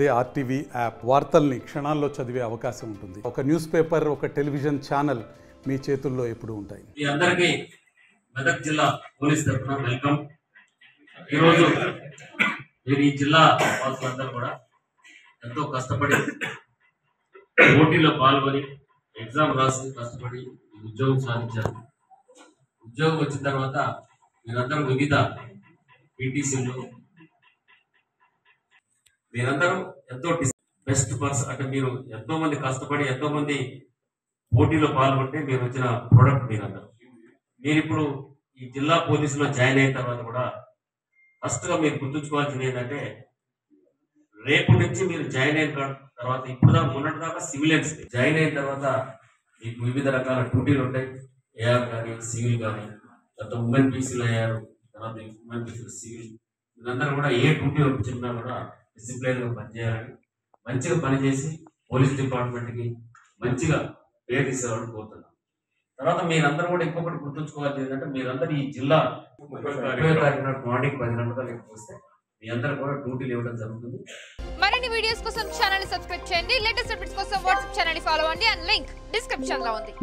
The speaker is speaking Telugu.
అదే ఆర్టీవీ యాప్ వార్తల్ని క్షణాల్లో చదివే అవకాశం ఉంటుంది. ఒక న్యూస్ పేపర్, ఒక టెలివిజన్ ఛానల్ మీ చేతుల్లో ఎప్పుడూ ఉంటాయి. మీ అందరికీ మెదక్ జిల్లా పోలీస్ తరఫున వెల్కమ్. ఈరోజు మీరు ఈ జిల్లా వాసులందరూ కూడా ఎంతో కష్టపడి పోటీలో పాల్గొని ఎగ్జామ్ రాసి కష్టపడి ఉద్యోగం సాధించారు. ఉద్యోగం వచ్చిన తర్వాత మీరందరూ వివిధ పీటీసీలు మీరందరూ ఎంతో బెస్ట్ పర్సన్, అంటే మీరు ఎంతో మంది కష్టపడి ఎంతో మంది పోటీలో పాల్గొంటే మీరు వచ్చిన ప్రోడక్ట్ మీరందరూ. మీరు ఇప్పుడు ఈ జిల్లా పోలీసులో జాయిన్ అయిన తర్వాత కూడా ఫస్ట్ గా మీరు గుర్తుంచుకోవాల్సింది ఏంటంటే, రేపు నుంచి మీరు జాయిన్ అయిన తర్వాత ఇప్పుడు దాకా ఉన్నట్టు దాకా సివిలియన్స్ జాయిన్ అయిన తర్వాత మీకు వివిధ రకాల డ్యూటీలు ఉంటాయి. ఏఆర్ కానీ సివిల్ కానీ, తర్వాత ఉమెన్ పీసీలు అయ్యారు, తర్వాత ఉమెన్ పీసీలు సివిల్, వీళ్ళందరూ కూడా ఏ డ్యూటీ వచ్చినా కూడా డిసిప్లైన్ గా పనిచేయాలని, మంచిగా పనిచేసి పోలీస్ డిపార్ట్మెంట్ కి మంచిగా పేరు తీసేవాళ్ళని కోరుతున్నాం. తర్వాత మీరందరూ కూడా ఇంకొకటి గుర్తుంచుకోవాల్సింది ఏంటంటే, మీరందరూ ఈ జిల్లా 30వ తారీఖున మార్నింగ్ 10 గంటలకు వస్తే మీ అందరూ కూడా డ్యూటీలు ఇవ్వడం జరుగుతుంది. మరిన్ని వీడియోస్ కోసం ఛానల్ ని సబ్స్క్రైబ్ చేయండి. లేటెస్ట్ అప్డేట్స్ కోసం వాట్సాప్ ఛానల్ ని ఫాలో అవ్వండి. అండ్ లింక్ డిస్క్రిప్షన్ లో ఉంది.